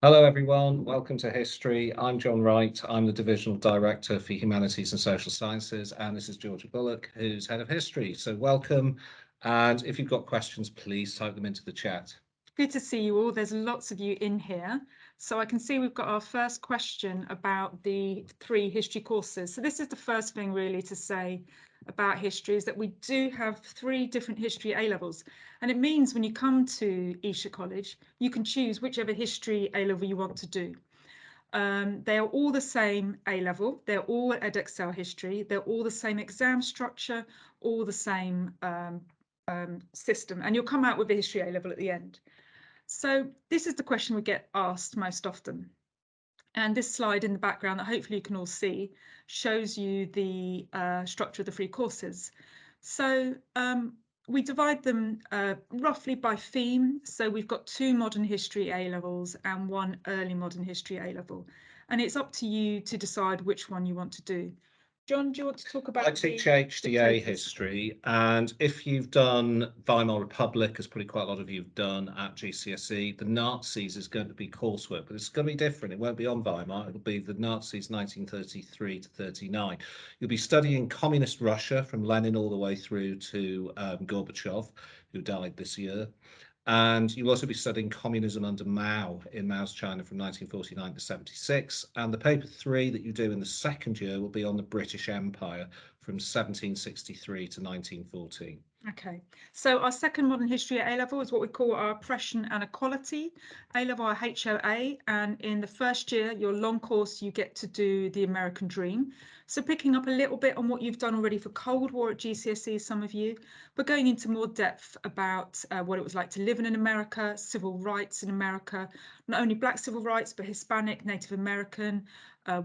Hello everyone, welcome to History. I'm John Wright. I'm the Divisional Director for Humanities and Social Sciences, and this is Georgia Bullock, who's Head of History. So welcome, and if you've got questions, please type them into the chat. Good to see you all. There's lots of you in here. So I can see we've got our first question about the 3 history courses. So this is the first thing really to say about history, is that we do have 3 different history A-levels. And it means when you come to Esher College, you can choose whichever history A-level you want to do. They are all the same A-level. They're all Edexcel history. They're all the same exam structure, all the same system. And you'll come out with a history A-level at the end. So this is the question we get asked most often. And this slide in the background that hopefully you can all see shows you the structure of the 3 courses. So we divide them roughly by theme. So we've got 2 modern history A-levels and 1 early modern history A-level. And it's up to you to decide which one you want to do. John, do you want to talk about I teach HDA history, and if you've done Weimar Republic, as probably quite a lot of you have done at GCSE, the Nazis is going to be coursework, but it's going to be different. It won't be on Weimar. It'll be the Nazis 1933 to 39. You'll be studying communist Russia from Lenin all the way through to Gorbachev, who died this year. And you'll also be studying communism under Mao in Mao's China from 1949 to 76. And the paper 3 that you do in the second year will be on the British Empire from 1763 to 1914. Okay, so our second modern history at A-level is what we call our oppression and equality, A-level our HOA, and in the first year, your long course, you get to do the American Dream. So picking up a little bit on what you've done already for Cold War at GCSE, some of you, but going into more depth about what it was like to live in America, civil rights in America, not only Black civil rights, but Hispanic, Native American,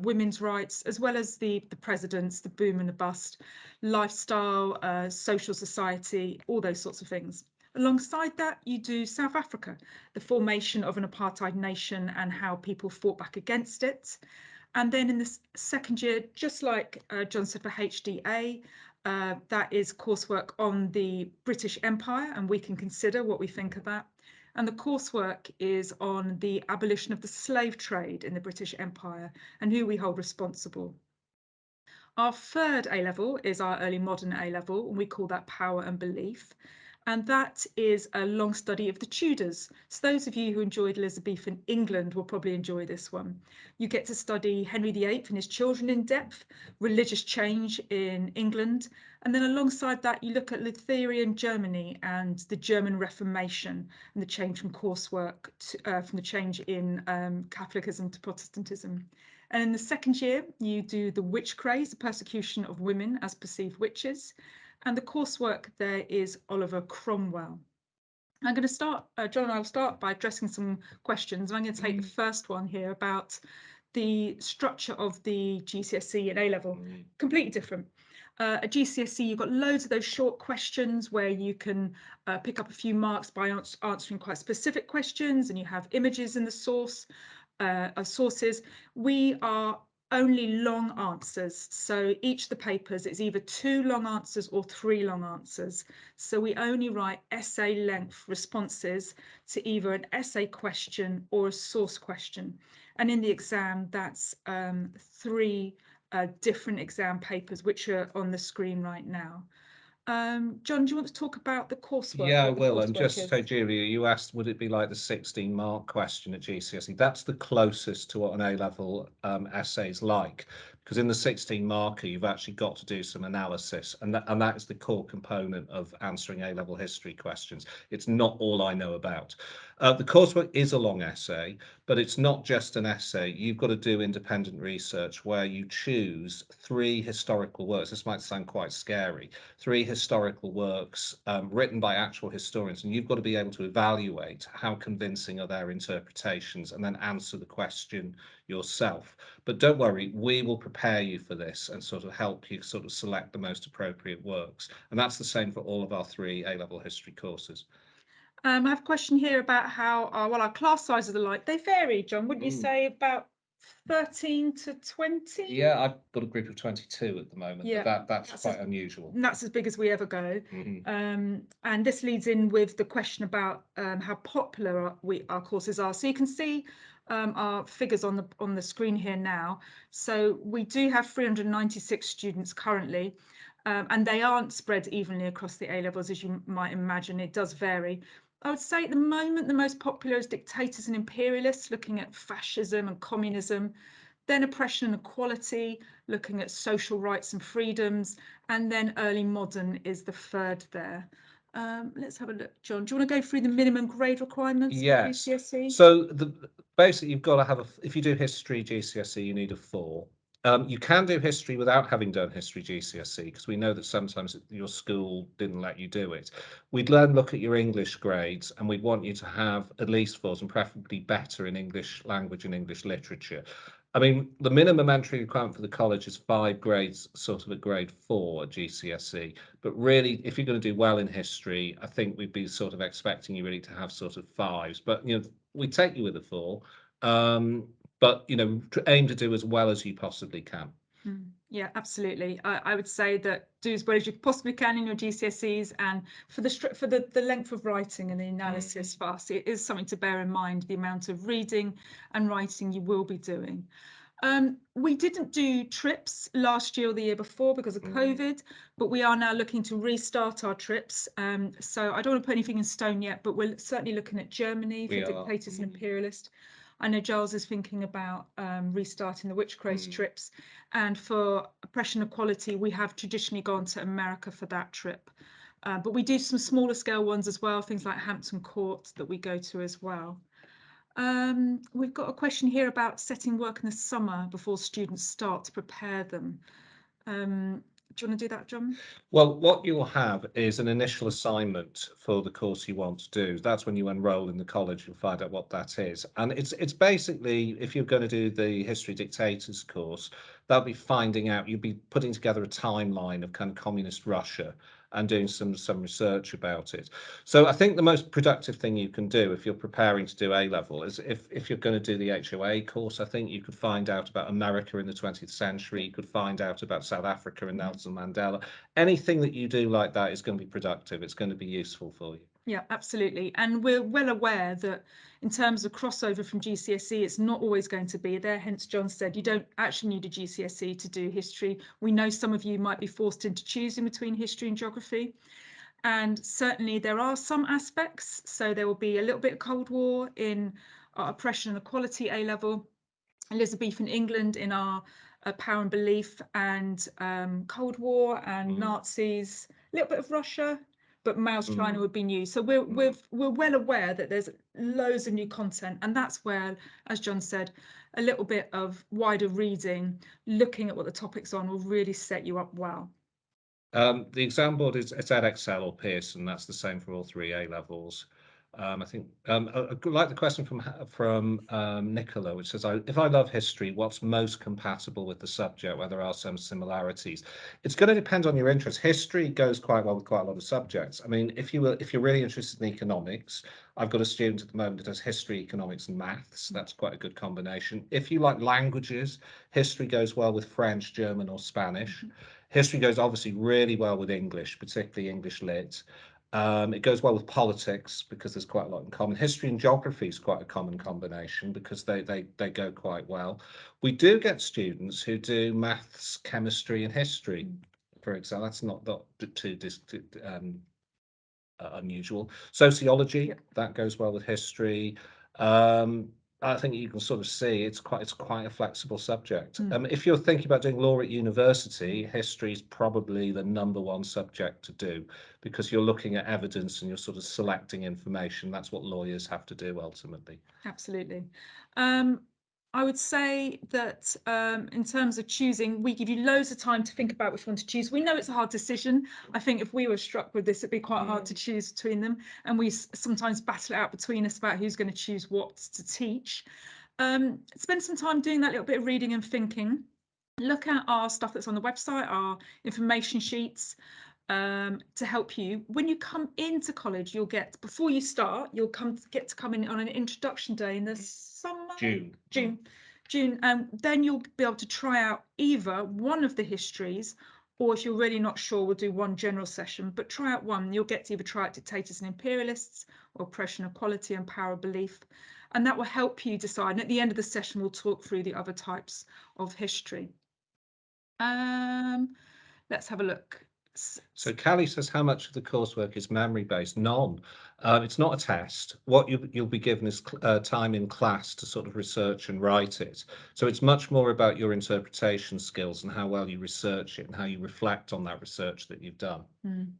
women's rights, as well as the presidents, the boom and the bust, lifestyle, social society, all those sorts of things. Alongside that, you do South Africa, the formation of an apartheid nation and how people fought back against it. And then in the second year, just like John said for HDA, that is coursework on the British Empire, and we can consider what we think of that. And the coursework is on the abolition of the slave trade in the British Empire and who we hold responsible. Our third A-level is our early modern A-level, and we call that Power and Belief. And that is a long study of the Tudors. So those of you who enjoyed Elizabethan England will probably enjoy this one. You get to study Henry VIII and his children in depth, religious change in England, and then alongside that you look at Lutheran Germany and the German Reformation and the change from coursework from the change in Catholicism to Protestantism. And in the second year, you do the witch craze, the persecution of women as perceived witches. And the coursework there is Oliver Cromwell. I'm going to start, John and I will start by addressing some questions. I'm going to take the first one here about the structure of the GCSE and A-level. Completely different. At GCSE, you've got loads of those short questions where you can pick up a few marks by answering quite specific questions, and you have images in the sources. We are only long answers. So each of the papers is either 2 long answers or 3 long answers. So we only write essay length responses to either an essay question or a source question. And in the exam, that's 3 different exam papers, which are on the screen right now. John, do you want to talk about the coursework? Yeah, I will. And just so, Julia, you asked, would it be like the 16-mark question at GCSE? That's the closest to what an A-level essay is like. Because in the 16-marker, you've actually got to do some analysis. And that is the core component of answering A-level history questions. It's not all I know about. The coursework is a long essay, but it's not just an essay. You've got to do independent research where you choose 3 historical works. This might sound quite scary. 3 historical works written by actual historians, and you've got to be able to evaluate how convincing are their interpretations and then answer the question yourself. But don't worry, we will prepare you for this and sort of help you sort of select the most appropriate works. And that's the same for all of our 3 A-level history courses. I have a question here about how our class sizes are like. They vary, John. Wouldn't you say about 13 to 20? Yeah, I've got a group of 22 at the moment, Yeah, but that's quite unusual. And that's as big as we ever go. And this leads in with the question about how popular our courses are. So you can see our figures on the screen here now. So we do have 396 students currently, and they aren't spread evenly across the A levels, as you might imagine. It does vary. I would say at the moment the most popular is Dictators and Imperialists, looking at fascism and communism. Then Oppression and Equality, looking at social rights and freedoms. And then Early Modern is the third there. Let's have a look. John, do you want to go through the minimum grade requirements for Yes. GCSE? So basically you've got to have if you do history GCSE, you need a 4. You can do history without having done history GCSE, because we know that sometimes your school didn't let you do it. We'd then look at your English grades, and we'd want you to have at least 4s, and preferably better in English language and English literature. I mean, the minimum entry requirement for the college is 5 grades, sort of at grade 4 at GCSE. But really, if you're going to do well in history, I think we'd be sort of expecting you really to have sort of 5s. But we take you with a 4. But aim to do as well as you possibly can. Yeah, absolutely. I would say that do as well as you possibly can in your GCSEs, and for the length of writing and the analysis fast, it is something to bear in mind, the amount of reading and writing you will be doing. We didn't do trips last year or the year before because of COVID, but we are now looking to restart our trips. So I don't want to put anything in stone yet, but we're certainly looking at Germany for Dictators and Imperialists. I know Giles is thinking about restarting the Witchcraft trips, and for Oppression and Equality, we have traditionally gone to America for that trip. But we do some smaller scale ones as well, things like Hampton Court that we go to as well. We've got a question here about setting work in the summer before students start to prepare them. Do you want to do that, John? Well, what you'll have is an initial assignment for the course you want to do. That's when you enroll in the college and find out what that is. And it's basically, if you're going to do the History Dictators course, that'll be finding out, you'll be putting together a timeline of kind of communist Russia and doing some research about it. So I think the most productive thing you can do if you're preparing to do A level is if you're going to do the HOA course, I think you could find out about America in the 20th century. You could find out about South Africa and Nelson Mandela. Anything that you do like that is going to be productive. It's going to be useful for you. Yeah, absolutely. And we're well aware that in terms of crossover from GCSE, it's not always going to be there. Hence, John said you don't actually need a GCSE to do history. We know some of you might be forced into choosing between history and geography. And certainly there are some aspects. So there will be a little bit of Cold War in our Oppression and Equality A level, Elizabethan England in our Power and Belief, and Cold War and Nazis, a little bit of Russia, but Mao's China would be new. So we're well aware that there's loads of new content, and that's where, as John said, a little bit of wider reading, looking at what the topics are, will really set you up well. The exam board is it's Edexcel or Pearson. That's the same for all 3 A levels. I think I like the question from Nicola, which says, if I love history, what's most compatible with the subject? Where there are some similarities, it's going to depend on your interest. History goes quite well with quite a lot of subjects. I mean, if you're really interested in economics, I've got a student at the moment that does history, economics, and maths. That's quite a good combination. If you like languages, history goes well with French, German, or Spanish. History goes obviously really well with English, particularly English lit. It goes well with politics because there's quite a lot in common. History and geography is quite a common combination because they go quite well. We do get students who do maths, chemistry, and history, for example. That's not too unusual. Sociology, that goes well with history. I think you can sort of see it's quite a flexible subject. If you're thinking about doing law at university, history is probably the #1 subject to do because you're looking at evidence and you're sort of selecting information. That's what lawyers have to do ultimately. Absolutely. I would say that in terms of choosing, we give you loads of time to think about which one to choose. We know it's a hard decision. I think if we were struck with this, it'd be quite hard to choose between them. And we sometimes battle it out between us about who's going to choose what to teach. Spend some time doing that little bit of reading and thinking. Look at our stuff that's on the website, our information sheets. To help you when you come into college. You'll get, before you start, you'll get to come in on an introduction day in the summer, June. Then you'll be able to try out either one of the histories Or if you're really not sure, we'll do one general session, but try out one. You'll get to either try out dictators and imperialists, or oppression, equality, and power of belief. And that will help you decide. And at the end of the session, we'll talk through the other types of history. Let's have a look. So Callie says, how much of the coursework is memory based? None. It's not a test. What you'll be given is time in class to sort of research and write it. So it's much more about your interpretation skills and how well you research it and how you reflect on that research that you've done.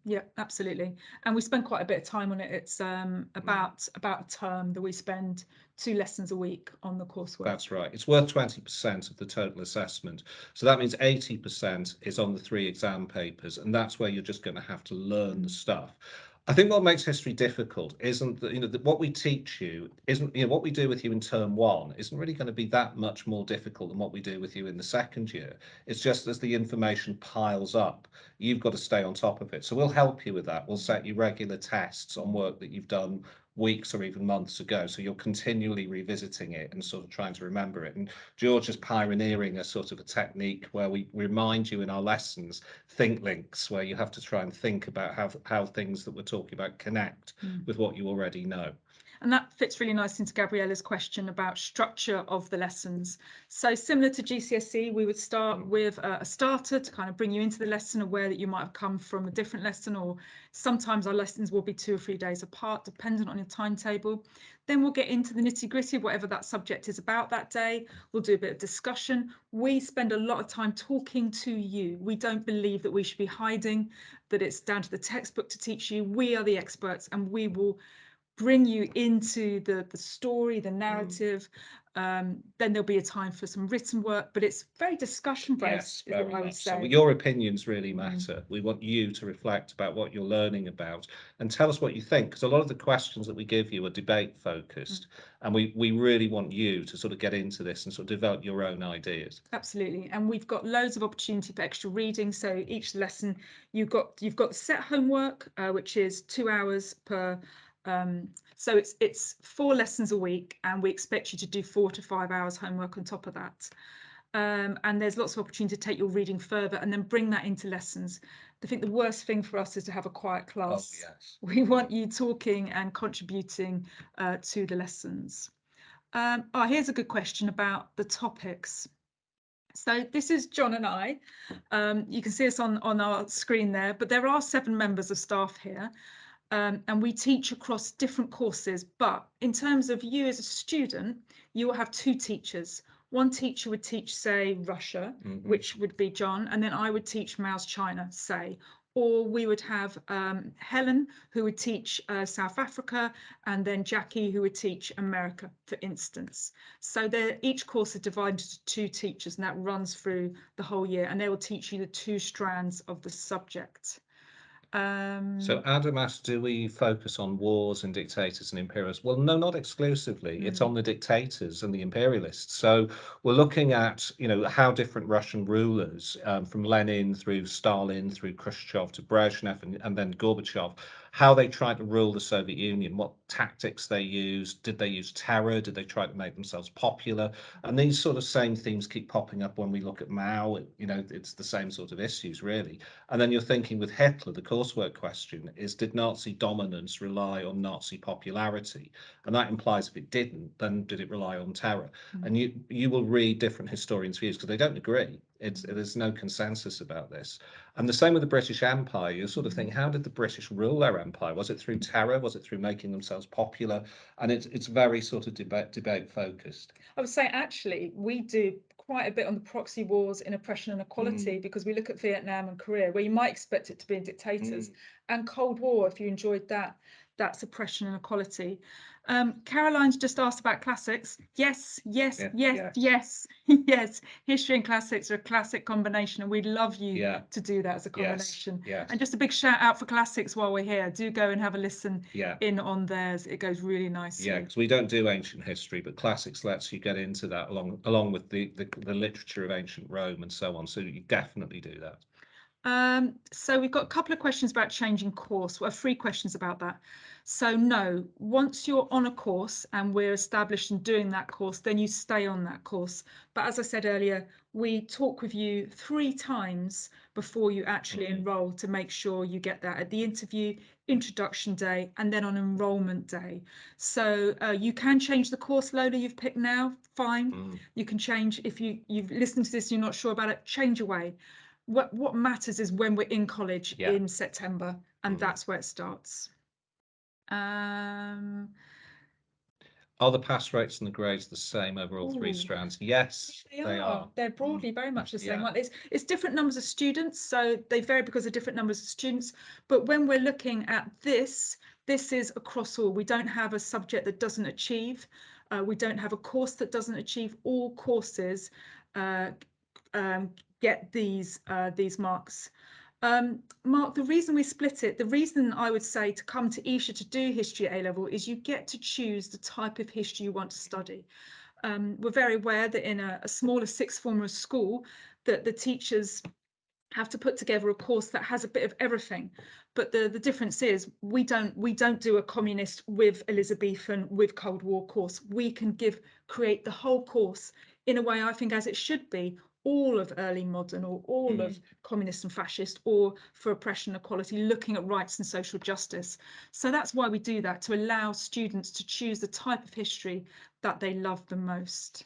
Yeah, absolutely. And we spend quite a bit of time on it. It's about a term that we spend 2 lessons a week on the coursework. That's right. It's worth 20% of the total assessment. So that means 80% is on the 3 exam papers, and that's where you're just going to have to learn the stuff. I think what makes history difficult isn't that, that what we teach you isn't, what we do with you in term 1 isn't really going to be that much more difficult than what we do with you in the second year. It's just as the information piles up, you've got to stay on top of it. So we'll help you with that. We'll set you regular tests on work that you've done weeks or even months ago. So you're continually revisiting it and sort of trying to remember it. And George is pioneering a sort of a technique where we remind you in our lessons, think links, where you have to try and think about how things that we're talking about connect with what you already know. And that fits really nice into Gabriella's question about structure of the lessons. So similar to GCSE, we would start with a starter to kind of bring you into the lesson, aware that you might have come from a different lesson, or sometimes our lessons will be 2 or 3 days apart, dependent on your timetable. Then we'll get into the nitty-gritty of whatever that subject is about that day. We'll do a bit of discussion. We spend a lot of time talking to you. We don't believe that we should be hiding, that it's down to the textbook to teach you. We are the experts, and we will bring you into the story, the narrative. Then there'll be a time for some written work, but it's very discussion based. Yes, very much so. Well, your opinions really matter. We want you to reflect about what you're learning about and tell us what you think, because a lot of the questions that we give you are debate focused, and we really want you to sort of get into this and sort of develop your own ideas. Absolutely. And we've got loads of opportunity for extra reading. So each lesson you've got set homework, which is 2 hours per. So it's 4 lessons a week, and we expect you to do 4 to 5 hours homework on top of that. And there's lots of opportunity to take your reading further and then bring that into lessons. I think the worst thing for us is to have a quiet class. Oh, yes. We want you talking and contributing to the lessons. Here's a good question about the topics. So this is John and I. You can see us on our screen there, but there are 7 members of staff here. And we teach across different courses, but in terms of you as a student, you will have 2 teachers. One teacher would teach, say, Russia, which would be John, and then I would teach Mao's China, say. Or we would have Helen, who would teach South Africa, and then Jackie, who would teach America, for instance. So each course is divided into 2 teachers, and that runs through the whole year, and they will teach you the 2 strands of the subject. So Adam asked, do we focus on wars and dictators and imperialists? Well, no, not exclusively. It's on the dictators and the imperialists. So we're looking at, how different Russian rulers, from Lenin through Stalin, through Khrushchev to Brezhnev and then Gorbachev, how they tried to rule the Soviet Union, what tactics they used, did they use terror, did they try to make themselves popular? And these sort of same themes keep popping up when we look at Mao. It's the same sort of issues, really. And then you're thinking with Hitler, the coursework question is, did Nazi dominance rely on Nazi popularity? And that implies if it didn't, then did it rely on terror? And you will read different historians' views because they don't agree. There's no consensus about this. And the same with the British Empire. You sort of think, how did the British rule their empire? Was it through terror? Was it through making themselves popular? And it's very sort of debate focused. I would say actually we do quite a bit on the proxy wars in oppression and equality, because we look at Vietnam and Korea, where you might expect it to be in dictators, and Cold War, if you enjoyed that's oppression and equality. Caroline's just asked about classics. Yes. History and classics are a classic combination, and we'd love you to do that as a combination. Yes. And just a big shout out for classics while we're here. Do go and have a listen in on theirs. It goes really nicely. Yeah, because we don't do ancient history, but classics lets you get into that along with the literature of ancient Rome and so on. So you definitely do that. So we've got a couple of questions about changing course. Well, 3 questions about that. So no, once you're on a course and we're established and doing that course, then you stay on that course. But as I said earlier, we talk with you 3 times before you actually enroll to make sure you get that at the interview, introduction day, and then on enrollment day. So you can change the course, Lola, you've picked now, fine. You can change if you've listened to this, you're not sure about it, change away. What matters is when we're in college in September, and that's where it starts. Are the pass rates and the grades the same over all 3 strands? Yes, they are. They're broadly very much the same. It's different numbers of students, so they vary because of different numbers of students. But when we're looking at this is across all. We don't have a subject that doesn't achieve. We don't have a course that doesn't achieve. All courses get these marks. Mark, the reason we split it, the reason I would say to come to Isha to do history at A-level is you get to choose the type of history you want to study. We're very aware that in a smaller sixth form or school that the teachers have to put together a course that has a bit of everything. But the difference is we don't do a communist with Elizabethan with Cold War course. We can create the whole course in a way I think as it should be, all of early modern or all of communist and fascist, or for oppression and equality, looking at rights and social justice. So that's why we do that, to allow students to choose the type of history that they love the most.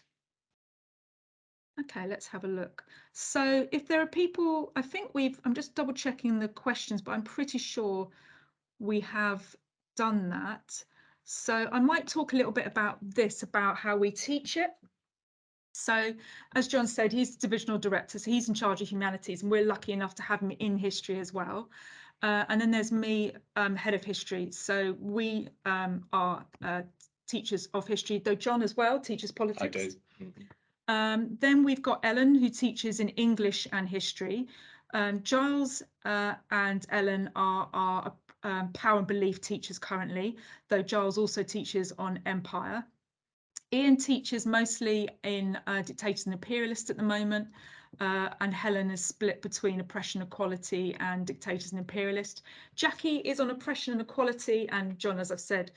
Okay, let's have a look. So if there are people, I think I'm just double checking the questions, but I'm pretty sure we have done that. So I might talk a little bit about how we teach it. So as John said, he's the divisional director, so he's in charge of humanities, and we're lucky enough to have him in history as well. And then there's me, head of history. So we are teachers of history, though John as well teaches politics. I do. Then we've got Ellen, who teaches in English and history. Giles and Ellen are power and belief teachers currently, though Giles also teaches on empire. Ian teaches mostly in Dictators and Imperialists at the moment, and Helen is split between Oppression and Equality and Dictators and Imperialist. Jackie is on Oppression and Equality, and John, as I've said,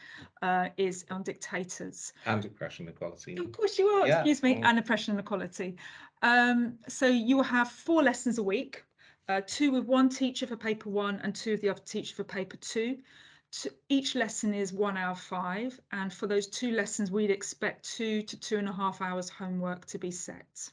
is on Dictators. And Oppression and Equality. Of course you are, excuse me, and Oppression and Equality. So you will have 4 lessons a week, 2 with one teacher for paper 1 and 2 with the other teacher for paper 2. Each lesson is 1 hour 5, and for those 2 lessons we'd expect 2 to 2.5 hours homework to be set.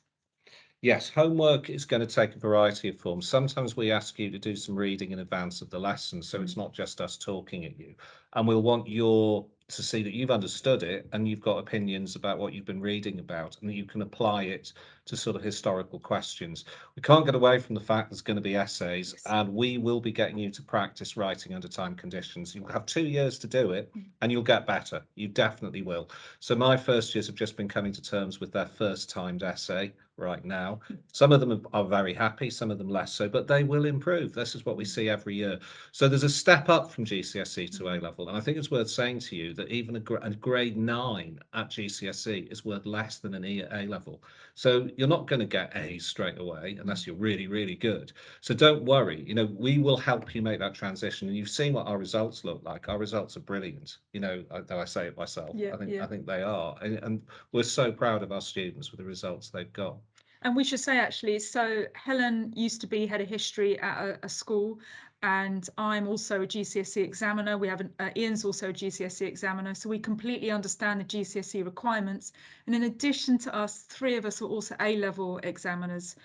Yes, homework is going to take a variety of forms. Sometimes we ask you to do some reading in advance of the lesson, so it's not just us talking at you, and we'll want to see that you've understood it and you've got opinions about what you've been reading about, and that you can apply it to sort of historical questions. We can't get away from the fact there's going to be essays, and we will be getting you to practice writing under time conditions. You'll have 2 years to do it, and you'll get better. You definitely will. So my first years have just been coming to terms with their first timed essay right now. Some of them are very happy, some of them less so, but they will improve. This is what we see every year. So there's a step up from GCSE to A-level, and I think it's worth saying to you that even a grade 9 at GCSE is worth less than an E at A-level. So you're not going to get A's straight away unless you're really, really good. So don't worry, we will help you make that transition. And you've seen what our results look like. Our results are brilliant, though I say it myself. I think they are. And we're so proud of our students with the results they've got. And we should say, actually, so Helen used to be head of history at a school, and I'm also a GCSE examiner. We have Ian's also a GCSE examiner, so we completely understand the GCSE requirements. And in addition to us, 3 of us are also A-level examiners.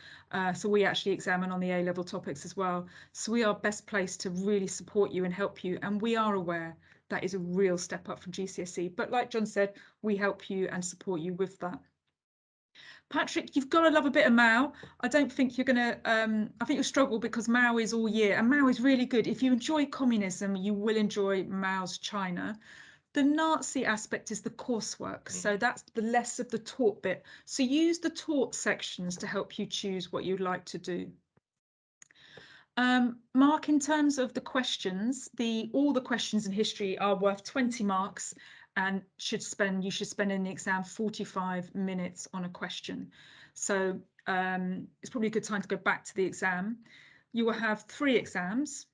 So we actually examine on the A-level topics as well. So we are best placed to really support you and help you. And we are aware that is a real step up from GCSE. But like John said, we help you and support you with that. Patrick, you've got to love a bit of Mao. I don't think you're going to, I think you'll struggle because Mao is all year, and Mao is really good. If you enjoy communism, you will enjoy Mao's China. The Nazi aspect is the coursework, so that's the less of the taught bit. So use the taught sections to help you choose what you'd like to do. Mark, in terms of the questions, all the questions in history are worth 20 marks, and you should spend in the exam 45 minutes on a question. So it's probably a good time to go back to the exam. You will have 3 exams.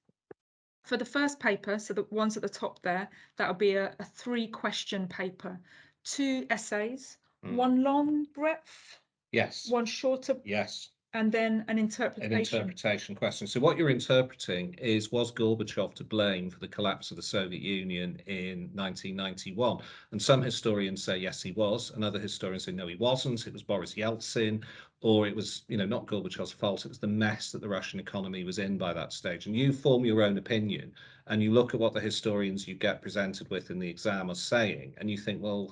For the first paper, so the ones at the top there, that'll be a 3-question paper, 2 essays, one long breadth, Yes. one shorter, Yes. and then an An interpretation. interpretation question. So what you're interpreting is, was Gorbachev to blame for the collapse of the Soviet Union in 1991? And some historians say yes, he was, and other historians say no, he wasn't. It was Boris Yeltsin, or it was, not Gorbachev's fault. It was the mess that the Russian economy was in by that stage. And you form your own opinion, and you look at what the historians you get presented with in the exam are saying, and you think, well,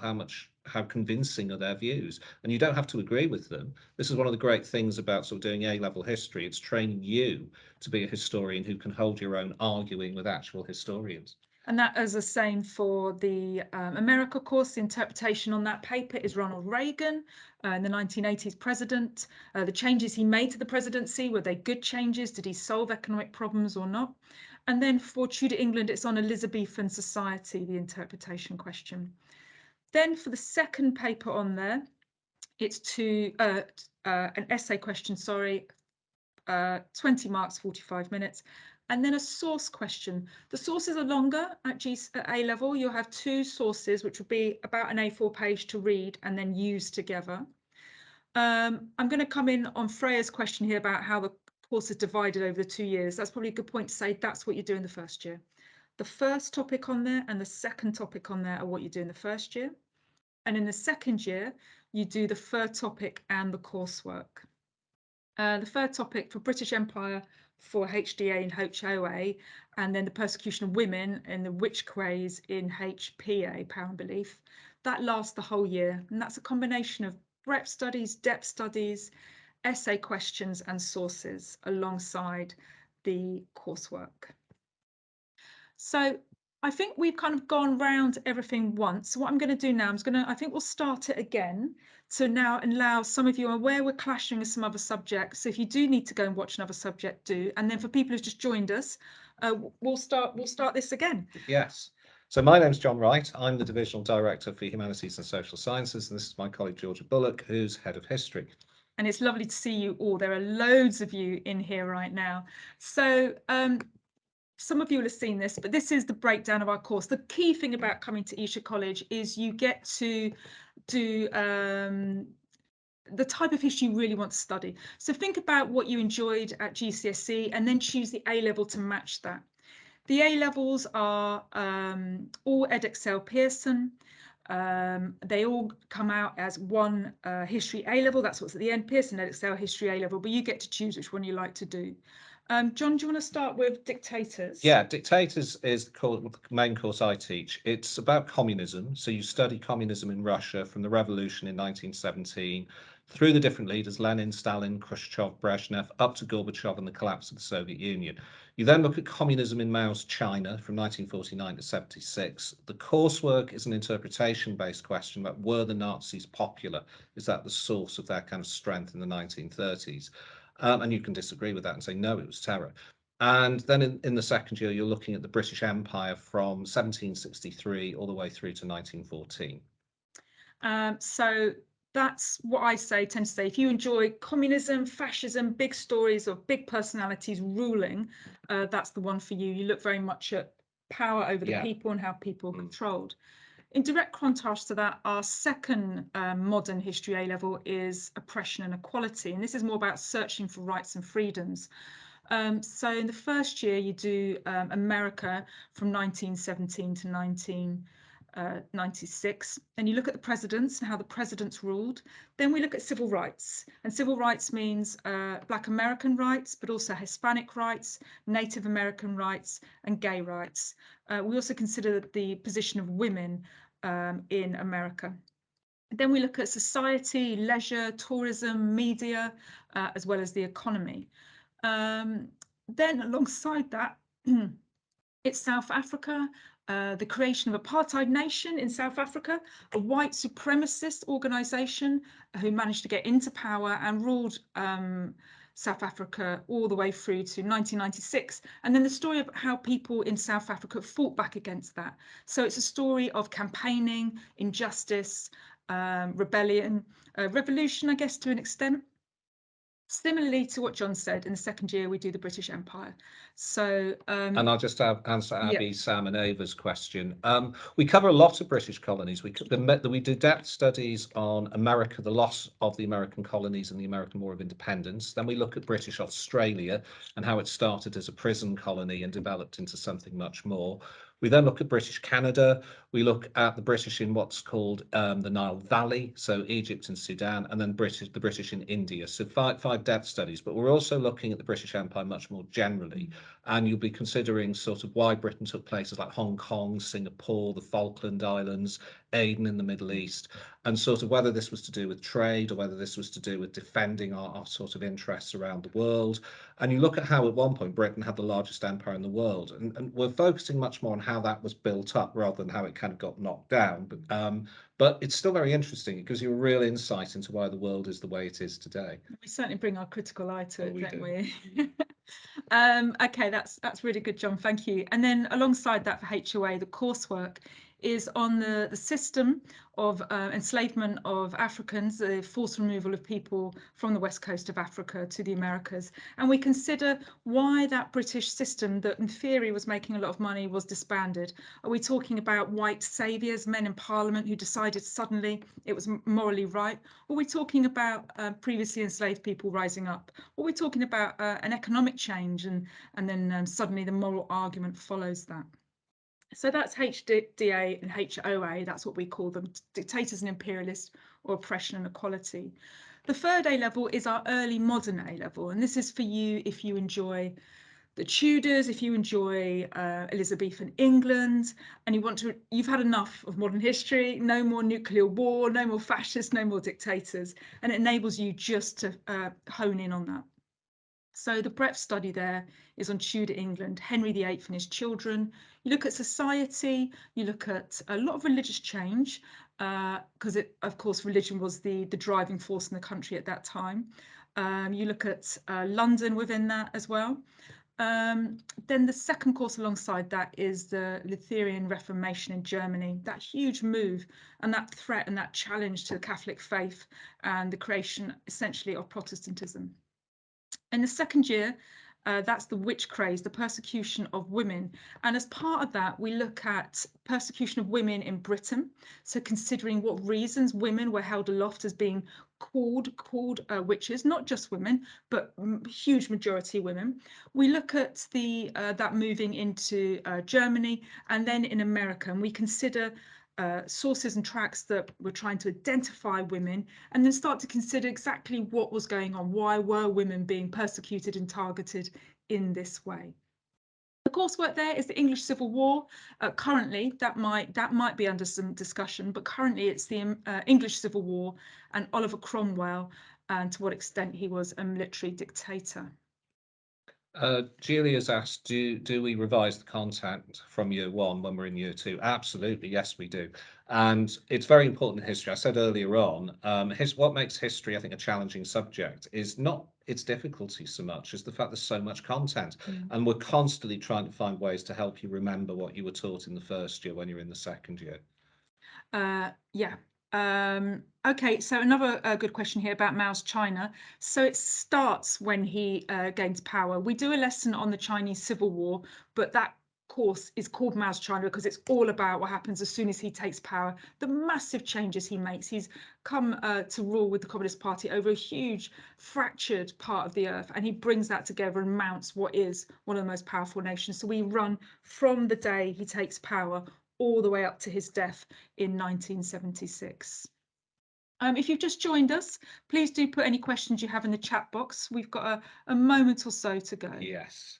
how convincing are their views? And you don't have to agree with them. This is one of the great things about sort of doing A-level history. It's training you to be a historian who can hold your own, arguing with actual historians. And that is the same for the America course. The interpretation on that paper is Ronald Reagan, in the 1980s president. The changes he made to the presidency, were they good changes? Did he solve economic problems or not? And then for Tudor England, it's on Elizabethan society, the interpretation question. Then for the second paper on there, it's an essay question, 20 marks, 45 minutes. And then a source question. The sources are longer at A level. You'll have 2 sources, which will be about an A4 page to read and then use together. I'm going to come in on Freya's question here about how the course is divided over the 2 years. That's probably a good point to say that's what you do in the first year. The first topic on there and the second topic on there are what you do in the first year. And in the second year, you do the third topic and the coursework. The third topic for British Empire for HDA and HOA, and then the persecution of women and the witch craze in HPA, Power and Belief. That lasts the whole year, and that's a combination of breadth studies, depth studies, essay questions and sources alongside the coursework. So I think we've kind of gone round everything once. So what I'm going to do now, I think we'll start it again. So now allow some of you, I'm aware we're clashing with some other subjects. So if you do need to go and watch another subject, do. And then for people who've just joined us, we'll start this again. Yes. So my name's John Wright. I'm the Divisional Director for Humanities and Social Sciences, and this is my colleague Georgia Bullock, who's Head of History. And it's lovely to see you all. There are loads of you in here right now. So some of you will have seen this, but this is the breakdown of our course. The key thing about coming to Esher College is you get to do the type of history you really want to study. So think about what you enjoyed at GCSE and then choose the A level to match that. The A levels are all Edexcel Pearson. They all come out as one history A level. That's what's at the end, Pearson Edexcel History A level, but you get to choose which one you like to do. John, do you want to start with Dictators? Yeah, Dictators is the main course I teach. It's about communism. So you study communism in Russia from the revolution in 1917 through the different leaders, Lenin, Stalin, Khrushchev, Brezhnev, up to Gorbachev and the collapse of the Soviet Union. You then look at communism in Mao's China from 1949 to 76. The coursework is an interpretation-based question about, were the Nazis popular? Is that the source of their kind of strength in the 1930s? And you can disagree with that and say, no, it was terror. And then in the second year, you're looking at the British Empire from 1763 all the way through to 1914. So that's what I tend to say. If you enjoy communism, fascism, big stories of big personalities ruling, that's the one for you. You look very much at power over the people and how people are controlled. In direct contrast to that, our second modern history A level is oppression and equality. And this is more about searching for rights and freedoms. So in the first year, you do America from 1917 to 1996, and you look at the presidents and how the presidents ruled. Then we look at civil rights, and civil rights means Black American rights, but also Hispanic rights, Native American rights, and gay rights. We also consider the position of women in America. Then we look at society, leisure, tourism, media, as well as the economy. Then alongside that, it's South Africa, the creation of apartheid nation in South Africa, a white supremacist organization who managed to get into power and ruled South Africa all the way through to 1996. And then the story of how people in South Africa fought back against that. So it's a story of campaigning, injustice, rebellion, revolution, I guess, to an extent. Similarly to what John said, in the second year we do the British Empire. So and I'll just answer Abby, yeah. Sam, and Ava's question. We cover a lot of British colonies. We do depth studies on America, the loss of the American colonies and the American War of Independence. Then we look at British Australia and how it started as a prison colony and developed into something much more. We then look at British Canada. We look at the British in what's called the Nile Valley, so Egypt and Sudan, and then the British in India. So five depth studies. But we're also looking at the British Empire much more generally, and you'll be considering sort of why Britain took places like Hong Kong, Singapore, the Falkland Islands, Aden in the Middle East, and sort of whether this was to do with trade or whether this was to do with defending our sort of interests around the world. And you look at how at one point Britain had the largest empire in the world, and we're focusing much more on how that was built up rather than how it kind of got knocked down. But it's still very interesting. It gives you a real insight into why the world is the way it is today. We certainly bring our critical eye to it, don't do. we? Okay, that's really good, John. Thank you. And then alongside that for HOA, the coursework is on the system of enslavement of Africans, the forced removal of people from the west coast of Africa to the Americas. And we consider why that British system that in theory was making a lot of money was disbanded. Are we talking about white saviours, men in parliament who decided suddenly it was morally right? Or are we talking about previously enslaved people rising up? Or are we talking about an economic change and then suddenly the moral argument follows that? So that's HDA and HOA, that's what we call them, dictators and imperialists, or oppression and equality. The third A level is our early modern A level, and this is for you if you enjoy the Tudors, if you enjoy Elizabethan England, and you've had enough of modern history, no more nuclear war, no more fascists, no more dictators, and it enables you just to hone in on that. So the breadth study there is on Tudor England, Henry VIII and his children. You look at society, you look at a lot of religious change, because of course, religion was the driving force in the country at that time. You look at London within that as well. Then the second course alongside that is the Lutheran Reformation in Germany, that huge move and that threat and that challenge to the Catholic faith and the creation essentially of Protestantism. In the second year, that's the witch craze, the persecution of women. And as part of that, we look at persecution of women in Britain. So considering what reasons women were held aloft as being called witches, not just women, but huge majority women. We look at that moving into Germany and then in America, and we consider sources and tracks that were trying to identify women and then start to consider exactly what was going on. Why were women being persecuted and targeted in this way? The coursework there is the English Civil War. Currently, that might be under some discussion, but currently it's the English Civil War and Oliver Cromwell and to what extent he was a military dictator. Julia's asked, do we revise the content from year one when we're in year two? Absolutely, yes, we do. And it's very important in history. I said earlier on, what makes history, I think, a challenging subject is not its difficulty so much as the fact there's so much content. And we're constantly trying to find ways to help you remember what you were taught in the first year when you're in the second year. Yeah. Okay, so another good question here about Mao's China. So it starts when he gains power. We do a lesson on the Chinese Civil War, but that course is called Mao's China because it's all about what happens as soon as he takes power, the massive changes he makes. He's come to rule with the Communist Party over a huge fractured part of the earth, and he brings that together and mounts what is one of the most powerful nations. So we run from the day he takes power all the way up to his death in 1976. If you've just joined us, please do put any questions you have in the chat box. We've got a moment or so to go. Yes.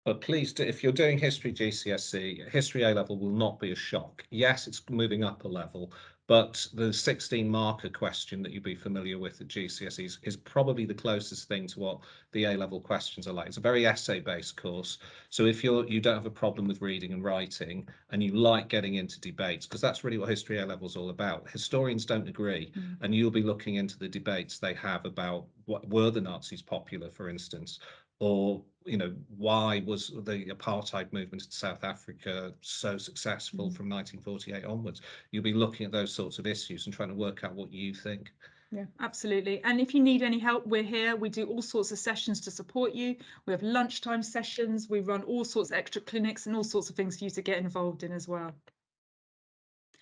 But please do, if you're doing history GCSE, history A level will not be a shock. Yes, it's moving up a level, but the 16 marker question that you'd be familiar with at GCSEs is probably the closest thing to what the A level questions are like. It's a very essay based course. So if you don't have a problem with reading and writing and you like getting into debates, because that's really what history A level is all about. Historians don't agree, and you'll be looking into the debates they have about what were the Nazis popular, for instance, or why was the apartheid movement in South Africa so successful from 1948 onwards? You'll be looking at those sorts of issues and trying to work out what you think. Yeah, absolutely. And if you need any help, we're here. We do all sorts of sessions to support you. We have lunchtime sessions. We run all sorts of extra clinics and all sorts of things for you to get involved in as well.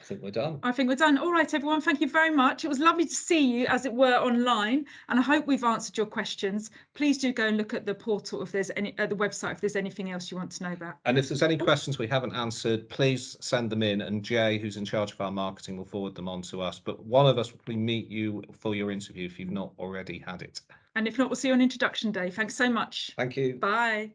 I think we're done. I think we're done. All right, everyone. Thank you very much. It was lovely to see you, as it were, online, and I hope we've answered your questions. Please do go and look at the portal if there's any, the website, if there's anything else you want to know about. And if there's any questions we haven't answered, please send them in, and Jay, who's in charge of our marketing, will forward them on to us. But one of us will meet you for your interview if you've not already had it. And if not, we'll see you on introduction day. Thanks so much. Thank you. Bye.